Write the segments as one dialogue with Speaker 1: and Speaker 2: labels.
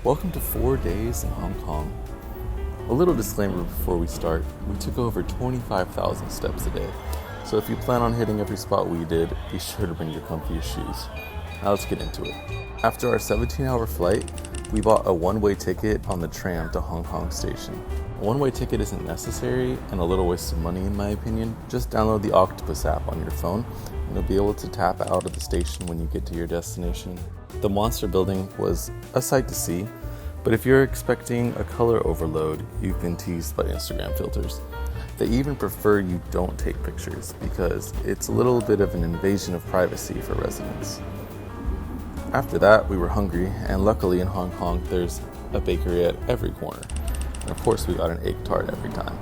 Speaker 1: Welcome to 4 days in Hong Kong. A little disclaimer before we start, we took over 25,000 steps a day. So if you plan on hitting every spot we did, be sure to bring your comfiest shoes. Now let's get into it. After our 17-hour flight, we bought a one-way ticket on the tram to Hong Kong Station. A one-way ticket isn't necessary and a little waste of money in my opinion. Just download the Octopus app on your phone and you'll be able to tap out of the station when you get to your destination. The monster building was a sight to see, but if you're expecting a color overload, you've been teased by Instagram filters. They even prefer you don't take pictures because it's a little bit of an invasion of privacy for residents. After that, we were hungry, and luckily in Hong Kong, there's a bakery at every corner. And of course, we got an egg tart every time.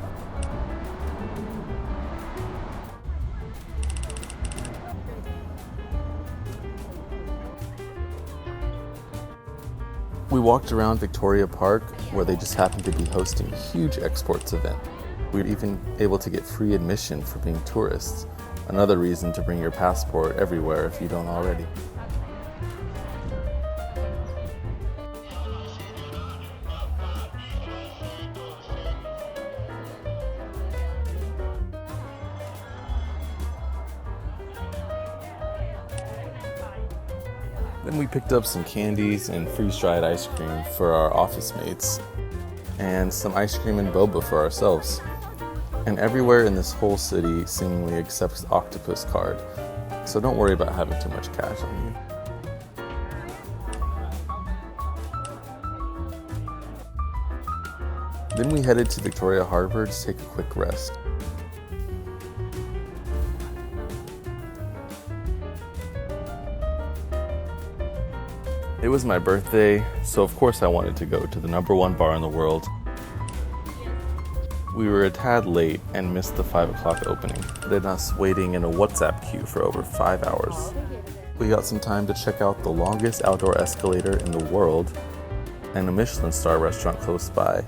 Speaker 1: We walked around Victoria Park, where they just happened to be hosting a huge exports event. We were even able to get free admission for being tourists. Another reason to bring your passport everywhere if you don't already. Then we picked up some candies and freeze-dried ice cream for our office mates, and some ice cream and boba for ourselves. And everywhere in this whole city seemingly accepts Octopus card, so don't worry about having too much cash on you. Then we headed to Victoria Harbour to take a quick rest. It was my birthday, so of course I wanted to go to the #1 bar in the world. We were a tad late and missed the 5 o'clock opening, then us waiting in a WhatsApp queue for over 5 hours. We got some time to check out the longest outdoor escalator in the world and a Michelin star restaurant close by.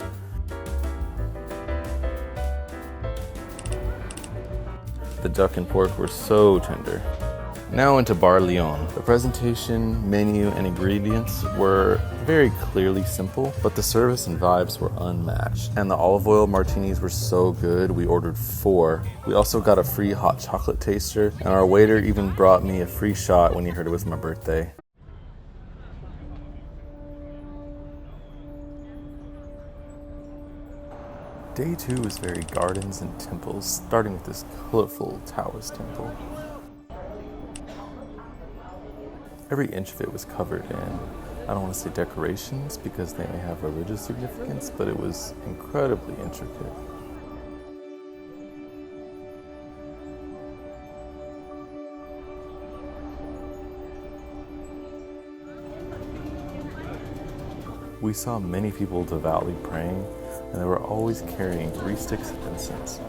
Speaker 1: The duck and pork were so tender. Now into Bar Leone. The presentation, menu, and ingredients were very clearly simple, but the service and vibes were unmatched. And the olive oil martinis were so good, we ordered 4. We also got a free hot chocolate taster, and our waiter even brought me a free shot when he heard it was my birthday. Day 2 was very gardens and temples, starting with this colorful Taoist Temple. Every inch of it was covered in, I don't want to say decorations because they may have religious significance, but it was incredibly intricate. We saw many people devoutly praying, and they were always carrying 3 sticks of incense.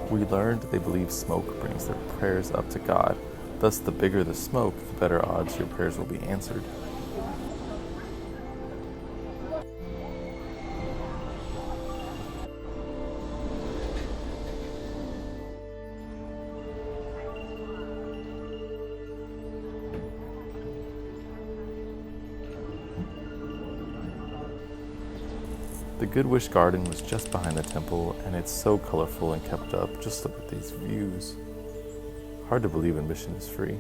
Speaker 1: We learned they believe smoke brings their prayers up to God. Thus, the bigger the smoke, the better odds your prayers will be answered. The Good Wish Garden was just behind the temple, and it's so colorful and kept up. Just look at these views. Hard to believe admission is free.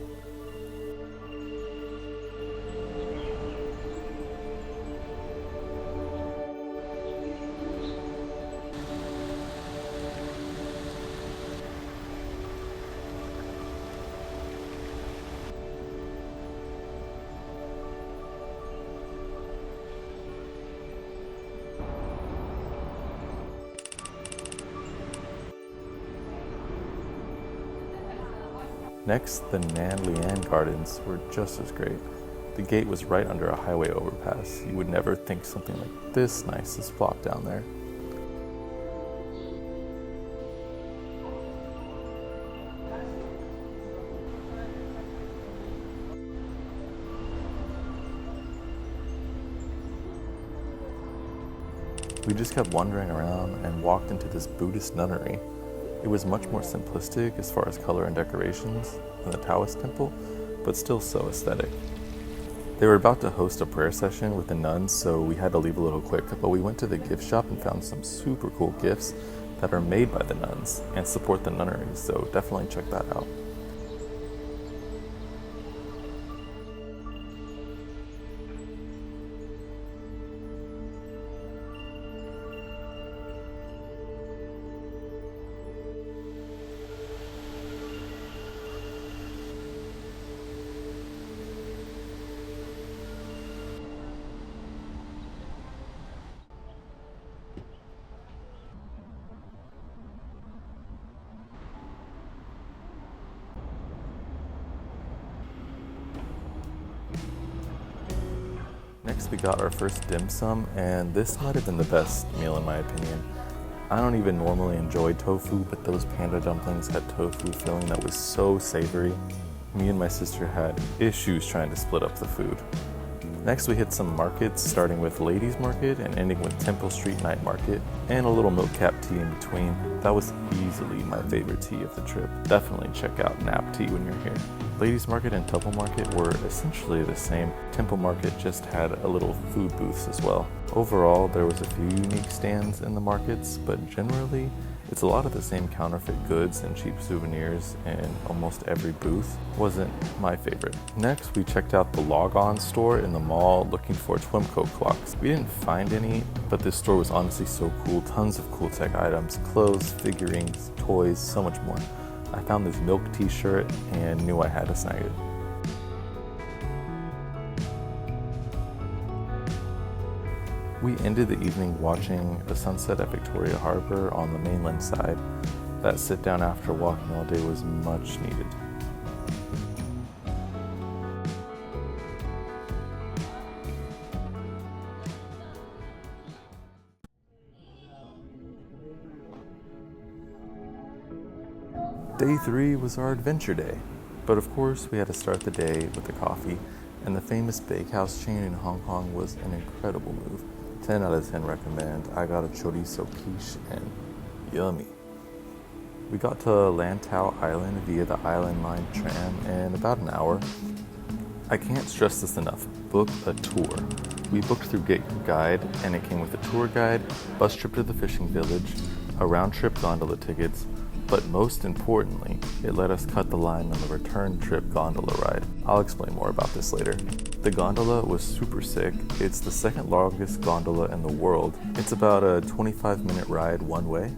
Speaker 1: Next, the Nan Lian Gardens were just as great. The gate was right under a highway overpass. You would never think something like this nice is plopped down there. We just kept wandering around and walked into this Buddhist Nunnery. It was much more simplistic as far as color and decorations than the Taoist Temple, but still so aesthetic. They were about to host a prayer session with the nuns, so we had to leave a little quick, but we went to the gift shop and found some super cool gifts that are made by the nuns and support the nunnery, so definitely check that out. Next we got our first dim sum, and this might have been the best meal in my opinion. I don't even normally enjoy tofu, but those panda dumplings had tofu filling that was so savory. Me and my sister had issues trying to split up the food. Next we hit some markets, starting with Ladies Market and ending with Temple Street Night Market, and a little milk cap tea in between. That was easily my favorite tea of the trip. Definitely check out nap tea when you're here. Ladies Market and Temple Market were essentially the same. Temple Market just had a little food booths as well. Overall, there was a few unique stands in the markets, but generally, it's a lot of the same counterfeit goods and cheap souvenirs in almost every booth. Wasn't my favorite. Next, we checked out the Log On store in the mall looking for Twimco clocks. We didn't find any, but this store was honestly so cool. Tons of cool tech items, clothes, figurines, toys, so much more. I found this milk t-shirt and knew I had to snag it. We ended the evening watching the sunset at Victoria Harbour on the mainland side. That sit down after walking all day was much needed. Day 3 was our adventure day, but of course we had to start the day with the coffee, and the famous bakehouse chain in Hong Kong was an incredible move. 10 out of 10 recommend. I got a chorizo quiche and yummy. We got to Lantau Island via the Island Line tram in about an hour. I can't stress this enough, book a tour. We booked through Get Your Guide, and it came with a tour guide, bus trip to the fishing village, a round trip gondola tickets, but most importantly, it let us cut the line on the return trip gondola ride. I'll explain more about this later. The gondola was super sick. It's the second longest gondola in the world. It's about a 25-minute ride one way.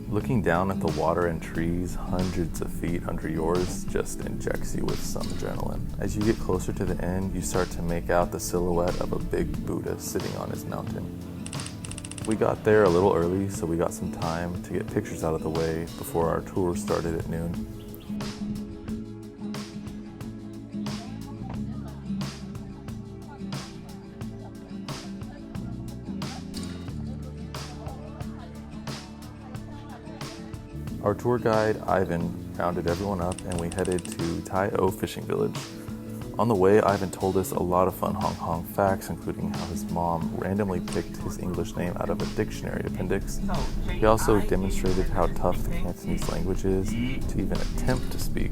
Speaker 1: Looking down at the water and trees hundreds of feet under yours just injects you with some adrenaline. As you get closer to the end, you start to make out the silhouette of a big Buddha sitting on his mountain. We got there a little early, so we got some time to get pictures out of the way before our tour started at noon. Our tour guide, Ivan, rounded everyone up and we headed to Tai O Fishing Village. On the way, Ivan told us a lot of fun Hong Kong facts, including how his mom randomly picked his English name out of a dictionary appendix. He also demonstrated how tough the Cantonese language is to even attempt to speak.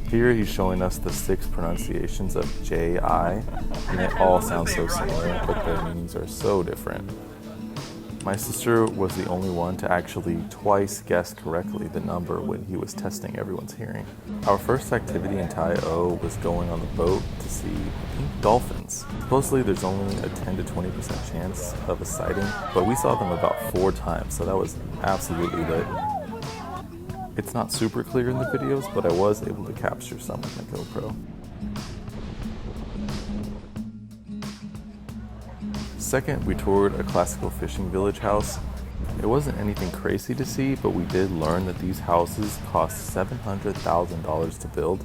Speaker 1: Here he's showing us the 6 pronunciations of J-I, and it all sounds so similar, but their meanings are so different. My sister was the only one to actually twice guess correctly the number when he was testing everyone's hearing. Our first activity in Tai O was going on the boat to see pink dolphins. Supposedly there's only a 10 to 20% chance of a sighting, but we saw them about 4 times, so that was absolutely lit. It's not super clear in the videos, but I was able to capture some with my GoPro. Second, we toured a classical fishing village house. It wasn't anything crazy to see, but we did learn that these houses cost $700,000 to build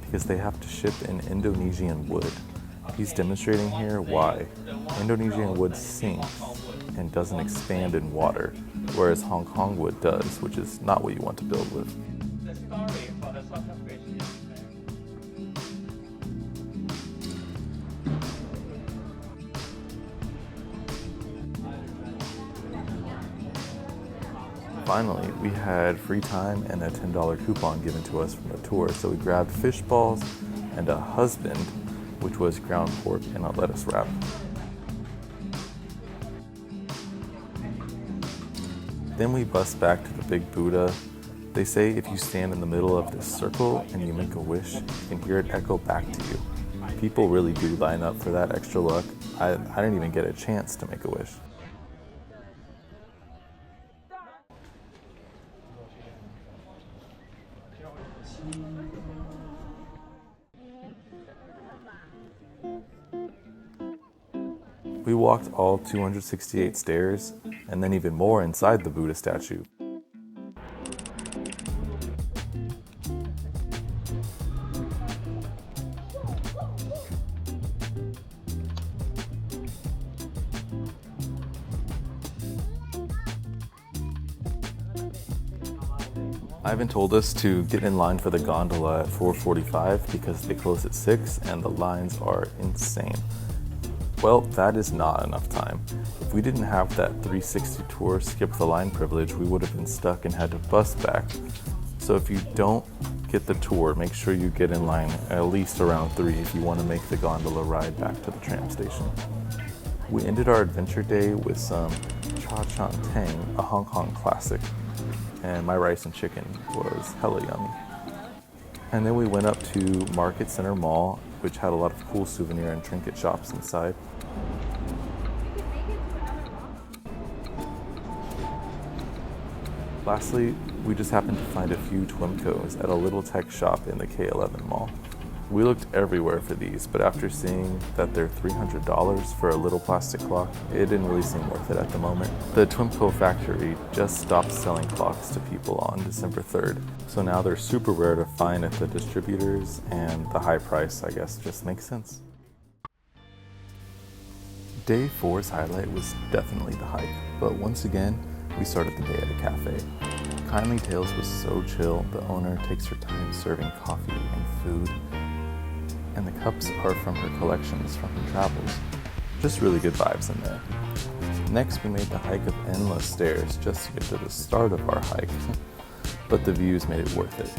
Speaker 1: because they have to ship in Indonesian wood. He's demonstrating here why. Indonesian wood sinks and doesn't expand in water, whereas Hong Kong wood does, which is not what you want to build with. Finally, we had free time and a $10 coupon given to us from the tour, so we grabbed fish balls and a husband which was ground pork and a lettuce wrap. Then we bust back to the big Buddha. They say if you stand in the middle of this circle and you make a wish, you can hear it echo back to you. People really do line up for that extra luck. I didn't even get a chance to make a wish. We walked all 268 stairs and then even more inside the Buddha statue. Ivan told us to get in line for the gondola at 4:45 because they close at 6 and the lines are insane. Well, that is not enough time. If we didn't have that 360 tour skip the line privilege, we would have been stuck and had to bus back. So if you don't get the tour, make sure you get in line at least around 3 if you want to make the gondola ride back to the tram station. We ended our adventure day with some cha chan tang, a Hong Kong classic, and my rice and chicken was hella yummy. And then we went up to Market Center Mall, which had a lot of cool souvenir and trinket shops inside. Lastly, we just happened to find a few Twimcos at a little tech shop in the K11 mall. We looked everywhere for these, but after seeing that they're $300 for a little plastic clock, it didn't really seem worth it at the moment. The Twimco factory just stopped selling clocks to people on December 3rd, so now they're super rare to find at the distributors, and the high price, I guess, just makes sense. Day 4's highlight was definitely the hike, but once again, we started the day at a cafe. Kindly Tales was so chill. The owner takes her time serving coffee and food, and the cups are from her collections from her travels. Just really good vibes in there. Next, we made the hike of endless stairs just to get to the start of our hike, but the views made it worth it.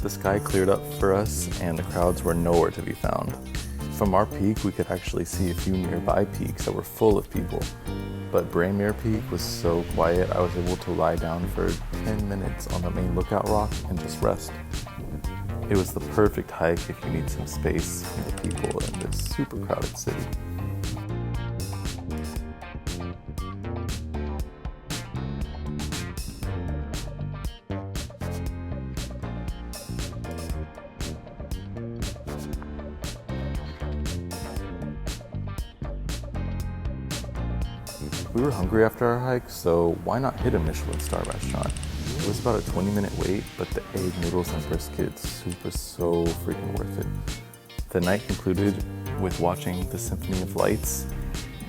Speaker 1: The sky cleared up for us and the crowds were nowhere to be found. From our peak, we could actually see a few nearby peaks that were full of people. But Braemar Peak was so quiet, I was able to lie down for 10 minutes on the main lookout rock and just rest. It was the perfect hike if you need some space from the people in this super crowded city. We were hungry after our hike, so why not hit a Michelin star restaurant? It was about a 20-minute wait, but the egg noodles and brisket soup was so freaking worth it. The night concluded with watching the Symphony of Lights.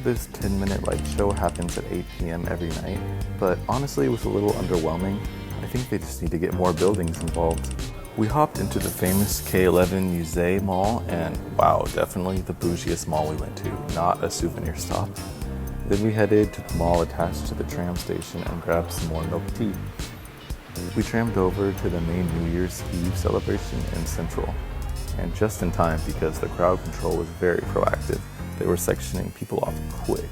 Speaker 1: This 10-minute light show happens at 8 p.m. every night, but honestly it was a little underwhelming. I think they just need to get more buildings involved. We hopped into the famous K11 Musée Mall, and wow, definitely the bougiest mall we went to, not a souvenir stop. Then we headed to the mall attached to the tram station and grabbed some more milk tea. We trammed over to the main New Year's Eve celebration in Central, and just in time because the crowd control was very proactive. They were sectioning people off quick.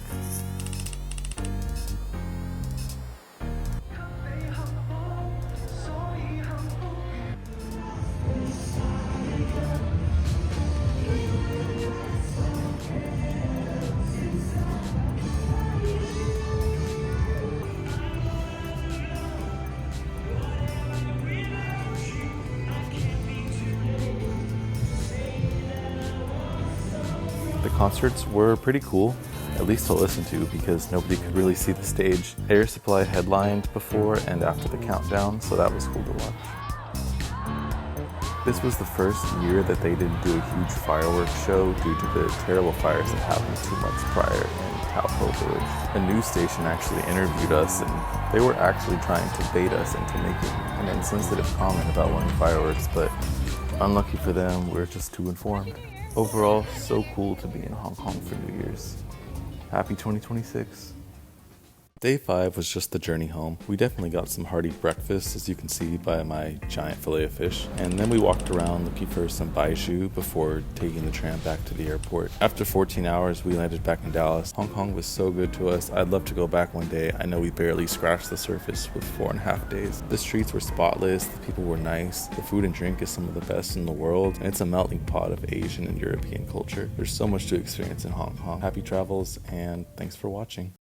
Speaker 1: The concerts were pretty cool, at least to listen to because nobody could really see the stage. Air Supply headlined before and after the countdown, so that was cool to watch. This was the first year that they didn't do a huge fireworks show due to the terrible fires that happened 2 months prior in Tai O Village. A news station actually interviewed us and they were actually trying to bait us into making an insensitive comment about wanting fireworks, but unlucky for them, we're just too informed. Overall, so cool to be in Hong Kong for New Year's. Happy 2026. Day 5 was just the journey home. We definitely got some hearty breakfast, as you can see by my giant fillet of fish, and then we walked around looking for some baijiu before taking the tram back to the airport. After 14 hours, we landed back in Dallas. Hong Kong was so good to us. I'd love to go back one day. I know we barely scratched the surface with 4.5 days. The streets were spotless, the people were nice, the food and drink is some of the best in the world, and it's a melting pot of Asian and European culture. There's so much to experience in Hong Kong. Happy travels, and thanks for watching.